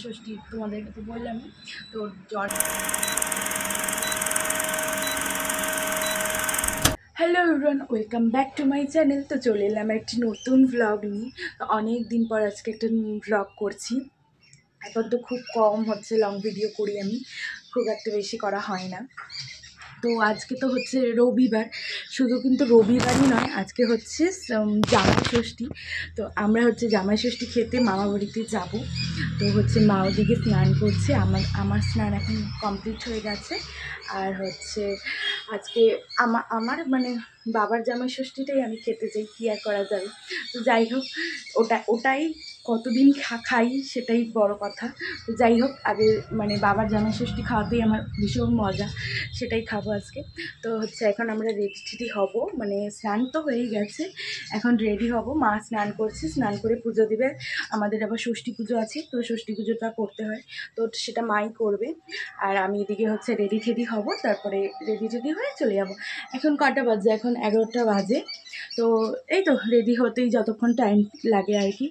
ষষ্ঠী তোমাদেরকে তো বললাম। তো hello everyone, welcome back to my channel. তো চলে এলাম একটি নতুন ভ্লগ নিয়ে। তো অনেক দিন পর আজকে একটা ভ্লগ করছি। এখন তো খুব কম হচ্ছে লং ভিডিও করি, আমি খুব একটা বেশি করা হয় না। তো আজকে তো হচ্ছে রবিবার, শুধু কিন্তু রবিবারই নয়, আজকে হচ্ছে জামাই ষষ্ঠী। তো আমরা হচ্ছে জামাই ষষ্ঠী খেতে মামা বাড়িতে যাব। তো হচ্ছে মা ওদিকে স্নান করছে, আমার স্নান এখন কমপ্লিট হয়ে গেছে। আর হচ্ছে আজকে আমার মানে বাবার জামাই ষষ্ঠীটাই আমি খেতে চাই, কী আর করা যাবে। তো যাই হোক, ওটাই কতদিন খাই সেটাই বড় কথা। তো যাই হোক, আগে মানে বাবার জামাই ষষ্ঠী খাওয়াতেই আমার ভীষণ মজা, সেটাই খাবো আজকে। তো হচ্ছে এখন আমরা রেডি হব, মানে স্নান তো হয়েই গেছে, এখন রেডি হব। মা স্নান করছে, স্নান করে পুজো দিবে। আমাদের আবার ষষ্ঠী পুজো আছে, তো ষষ্ঠী পুজোটা করতে হয়, তো সেটা মাই করবে। আর আমি এদিকে হচ্ছে রেডি হব, তারপরে রেডি হয়ে চলে যাব। এখন কটা বাজে? এখন 11টা বাজে। তো এই তো রেডি হতেই যতক্ষণ টাইম লাগে আর কি।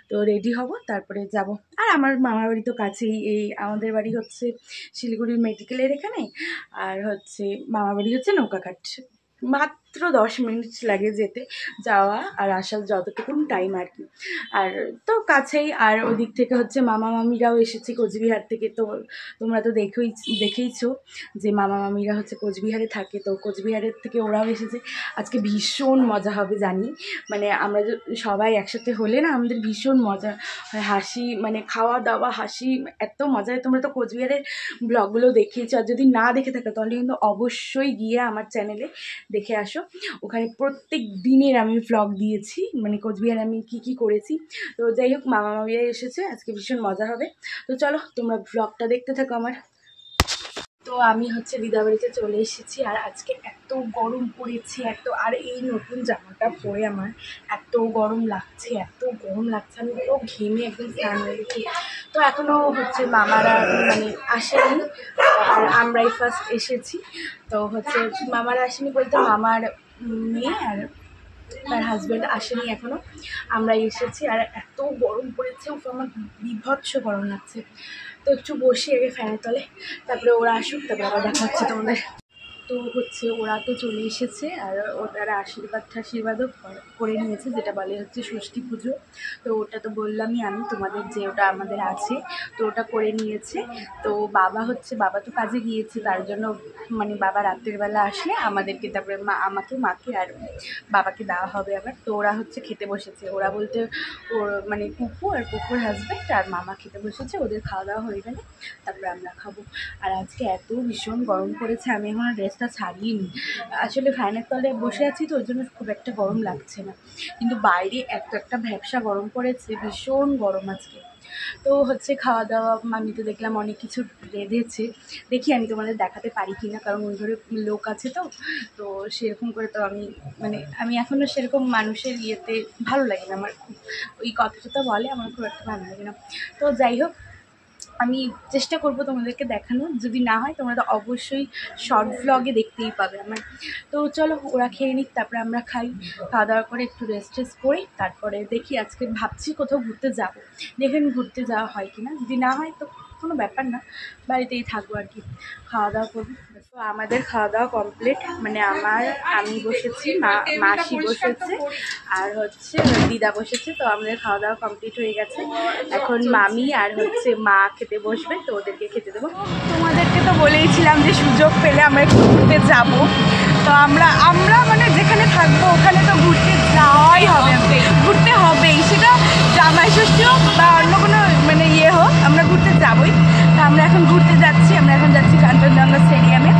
তো রেডি হব, তারপরে যাব। আর আমার মামার বাড়ি তো কাছেই, এই আমাদের বাড়ি হচ্ছে শিলিগুড়ির মেডিকেলের এখানে, আর হচ্ছে মামার বাড়ি হচ্ছে নৌকাঘাট। মাত্র 10 মিনিট লাগে যেতে, যাওয়া আর আসার যতটুকুন টাইম আর কি। আর তো কাছেই। আর ওদিক থেকে হচ্ছে মামা মামিরাও এসেছে কোচবিহার থেকে। তো তোমরা তো দেখেইছো যে মামা মামিরা হচ্ছে কোচবিহারে থাকে, তো কোচবিহারের থেকে ওরাও এসেছে। আজকে ভীষণ মজা হবে জানি, মানে আমরা সবাই একসাথে হলে না আমাদের ভীষণ মজা হয়, হাসি, মানে খাওয়া দাওয়া হাসি, এত মজা হয়। তোমরা তো কোচবিহারের ব্লগগুলো দেখিয়েছো, আর যদি না দেখে থাকো তাহলে কিন্তু অবশ্যই গিয়ে আমার চ্যানেলে দেখে আসো। ওখানে প্রত্যেক দিনের আমি ভ্লগ দিয়েছি, মানে কোচবিহারে আমি কি করেছি। তো যাই হোক, মামা মামিরা এসেছে, আজকে ভীষণ মজা হবে। তো চলো তোমরা ভ্লগটা দেখতে থাকো আমার। তো আমি হচ্ছে দিদাবাড়িতে চলে এসেছি, আর আজকে এত গরম পড়েছে, আর এই নতুন জামাটা পরে আমার এত গরম লাগছে, আমি পুরো ঘেমে একদম স্নান হয়ে গেছি। তো এখনও হচ্ছে মামারা মানে আসেনি, আর আমরাই ফার্স্ট এসেছি। তো হচ্ছে মামারা আসেনি বলতে মামার মেয়ে আর তার হাজব্যান্ড আসেনি এখনও, আমরাই এসেছি। আর এত গরম পড়েছে, আমার বিভৎস গরম লাগছে। তো একটু বসি আগে ফ্যানের তলে, তারপরে ওরা আসুক, তারপরে আবার দেখা হচ্ছে তোমাদের। তো হচ্ছে ওরা তো চলে এসেছে, আর ওরা আশীর্বাদও করে নিয়েছে, যেটা বলে হচ্ছে ষষ্ঠী পুজো। তো ওটা তো বললামই আমি তোমাদের যে ওটা আমাদের আছে, তো ওটা করে নিয়েছে। তো বাবা তো কাজে গিয়েছে, তার জন্য মানে বাবা রাতের বেলা আসলে আমাদেরকে, তারপরে মাকে আর বাবাকে দেওয়া হবে আবার। তো ওরা হচ্ছে খেতে বসেছে, ওরা বলতে ওর মানে কুকুর হাজব্যান্ড আর মামা খেতে বসেছে। ওদের খাওয়া দাওয়া হয়ে গেলে তারপরে আমরা খাবো। আর আজকে এত ভীষণ গরম পড়েছে, আমি এখন ড্রেসটা ছাড়িনি, আসলে ফ্যানের তলে বসে আছি তো ওই জন্য খুব একটা গরম লাগছে না, কিন্তু বাইরে একটা ভ্যাপসা গরম পড়েছে, ভীষণ গরম আজকে। তো হচ্ছে খাওয়া দাওয়া আমি তো দেখলাম অনেক কিছু রেঁধেছে, দেখি আমি তোমাদের দেখাতে পারি কি না, কারণ ওই ধরে লোক আছে তো সেরকম করে তো আমি এখনও সেরকম মানুষের ইয়েতে ভালো লাগে না, আমার খুব ওই কথাটা বলে আমার খুব একটা ভালো লাগে না। তো যাই হোক, আমি চেষ্টা করব তোমাদেরকে দেখানোর, যদি না হয় তোমরা তো অবশ্যই শর্ট ভ্লগে দেখতেই পাবে আমার। তো চলো ওরা খেয়ে নিক, তারপরে আমরা খাওয়া দাওয়া করে একটু রেস্ট করি, তারপরে দেখি আজকে ভাবছি কোথাও ঘুরতে যাব, দেখেন ঘুরতে যাওয়া হয় কি না, যদি না হয় তো কোনো ব্যাপার না, বাড়িতেই থাকবো আর কি, খাওয়া দাওয়া করবো। তো আমাদের খাওয়া দাওয়া কমপ্লিট, মানে আমি বসেছি, মাসি বসেছে, আর হচ্ছে দিদা বসেছে। তো আমাদের খাওয়া দাওয়া কমপ্লিট হয়ে গেছে, এখন মামি আর হচ্ছে মা খেতে বসবে, তো ওদেরকে খেতে দেবো। তোমাদেরকে তো বলেইছিলাম যে সুযোগ পেলে আমরা একটু ঘুরতে যাবো। তো আমরা মানে যেখানে থাকবো ওখানে তো ঘুরতে যাওয়াই হবে, ঘুরতে হবেই, সেটা জামাই ষষ্ঠী হোক বা অন্য কোনো মানে ইয়ে হোক, আমরা ঘুরতে যাবোই। তো আমরা এখন ঘুরতে যাচ্ছি, কাঞ্চনজঙ্ঘা স্টেডিয়ামে,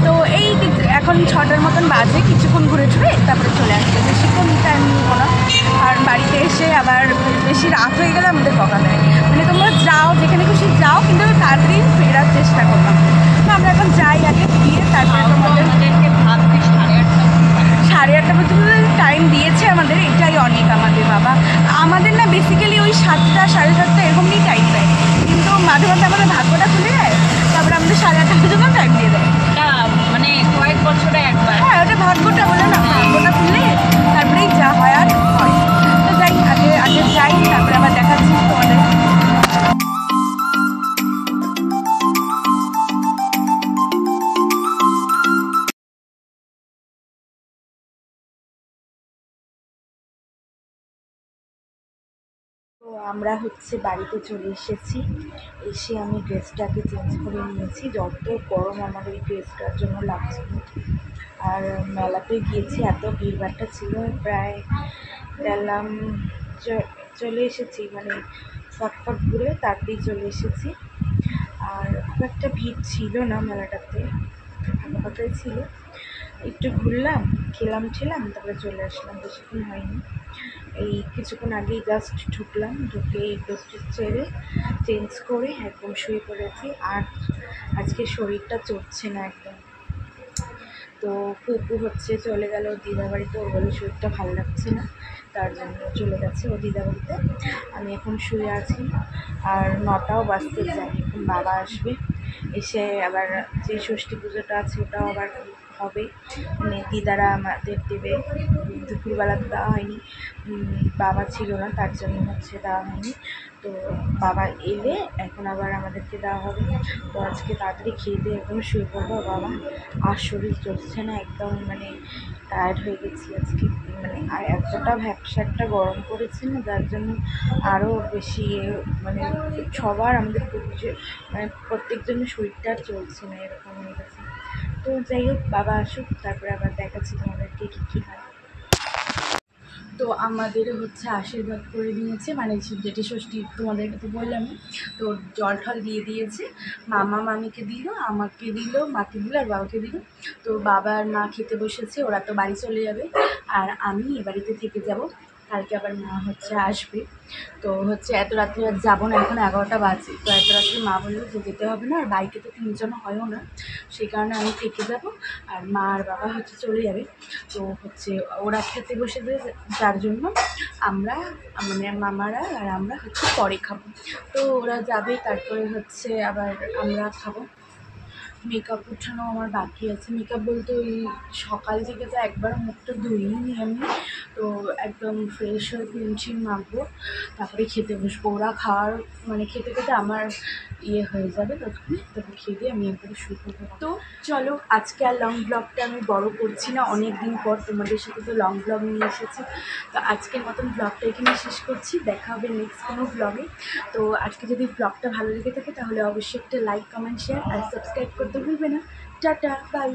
তো এই এখন 6টার মতন বাজে, কিছুক্ষণ ঘুরে তারপরে চলে আসবে, বেশিক্ষণ টাইম নিবো না, আর বাড়িতে এসে আবার বেশি রাত হয়ে গেলে আমাদের বকা দেয়। মানে তোমরা যাও, যেখানে খুশি যাও, কিন্তু তাড়াতাড়ি ফেরার চেষ্টা করলাম। তো আমরা এখন যাই, আগে গিয়ে তারপরে তোমাদেরকে ভাবছি 8:30 পর্যন্ত টাইম দিয়েছে আমাদের, এটাই অনেক আমাদের। বাবা আমাদের না বেসিক্যালি ওই 7টা 7:30 এরকমই টাইম দেয়, কিন্তু মাঝে মাঝে আমাদের ভাগ্যটা খুলে যায়, তারপরে আমাদের 8:30 পর্যন্ত টাইম দিয়ে দেয়, মানে কয়েক বছরে একবার। হ্যাঁ, ওটা ভাগ্যটা বলে না, ভাগ্যটা খুলে তারপরেই যা হয় আর হয়। তো যাই, আগে যাই, তারপরে আবার দেখাচ্ছি তোমাদের। আমরা হচ্ছে বাড়িতে চলে এসেছি। এসে আমি ড্রেসটাকে চেঞ্জ করে নিয়েছি, যত গরম আমার এই ড্রেসটার জন্য লাগছিল। আর মেলাতে গিয়েছি, এত ভিড়ভাট্টা ছিল, প্রায় গেলাম চলে এসেছি, মানে ফটফট ঘুরে তাড়াতাড়ি চলে এসেছি। আর খুব একটা ভিড় ছিল না মেলাটাতে, ফাঁকা ফাঁকাই ছিল। একটু ঘুরলাম, খেলাম তারপরে চলে আসলাম, বেশিক্ষণ হয়নি। এই কিছুক্ষণ আগেই জাস্ট ঢুকলাম, ঢুকে এই ড্রেসটা ছেড়ে চেঞ্জ করে একদম শুয়ে পড়েছি। আর আজকে শরীরটা চড়ছে না একদম। তো ফুপু হচ্ছে চলে গেল দিদাবাড়িতে, ওর বলে শরীরটা ভালো লাগছে না, তার জন্য চলে গেছে ও দিদাবাড়িতে। আমি এখন শুয়ে আছি। আর 9টাও বাজতে যায়, এখন বাবা আসবে, এসে আবার যে ষষ্ঠী পুজোটা আছে ওটাও আবার হবে, মানে দিদারা আমাদের দেবে। দুপুরবেলা তো দেওয়া হয়নি, বাবা ছিল না তার জন্য হচ্ছে দেওয়া হয়নি। তো বাবা এলে এখন আবার আমাদেরকে দেওয়া হবে। তো আজকে তাড়াতাড়ি খেয়ে দিয়ে একদম শুয়ে পড়বো। বাবা আর শরীর চলছে না একদম, মানে টায়ার্ড হয়ে গেছি আজকে, মানে আর এতটা ভ্যাপসা গরম পড়েছে না, যার জন্য আরও বেশি মানে সবার আমাদের মানে প্রত্যেকজনের শরীরটা আর চলছে না, এরকম হয়ে গেছে। তো যাই হোক, বাবা আসুক, তারপরে আবার দেখাচ্ছি তোমাদেরকে কী হয়। তো আমাদের হচ্ছে আশীর্বাদ করে দিয়েছে, মানে যেটি ষষ্ঠী তোমাদেরকে তো বললাম। তো জল ঠল দিয়ে দিয়েছে, মামা মামিকে দিল, আমাকে দিল, মাকে দিল আর বাবাকে দিল। তো বাবা আর মা খেতে বসেছে, ওরা তো বাড়ি চলে যাবে আর আমি এ বাড়িতে থেকে যাব। কালকে আবার মা হচ্ছে আসবে। তো হচ্ছে এত রাত্রে আর যাবো না, এখন 11টা বাজে। তো এত রাত্রে মা বললো যে যেতে হবে না, আর বাইকে তো 3জন হয়ও না, সেই কারণে আমি থেকে যাব আর মা আর বাবা হচ্ছে চলে যাবে। তো হচ্ছে ওরা খেতে বসে দেবে, যার জন্য আমরা মানে মামারা আর আমরা হচ্ছে পরে খাবো। তো ওরা যাবে, তারপরে হচ্ছে আবার আমরা খাবো। মেকআপ উঠানো আমার বাকি আছে, মেকআপ বলতে ওই সকাল থেকে তো একবার মুখটা ধুইনি আমি। তো একদম ফ্রেশ হয়ে ক্রিম মাখবো, তারপরে খেতে বসবো। ওরা খাওয়ার মানে খেতে খেতে আমার ইয়ে হয়ে যাবে, ততক্ষণে তারপর খেয়ে দিয়ে আমি একবারে শুরু করবো। তো চলো, আজকে আর লং ব্লগটা আমি বড় করছি না, অনেক দিন পর তোমাদের সাথে তো লং ব্লগ নিয়ে এসেছি। তো আজকের মতন ব্লগটা এখানে শেষ করছি, দেখা হবে নেক্সট কোনো ব্লগে। তো আজকে যদি ব্লগটা ভালো লেগে থাকে তাহলে অবশ্যই একটা লাইক, কমেন্ট, শেয়ার আর সাবস্ক্রাইব করতে ভুলবে না। Ta ta, by.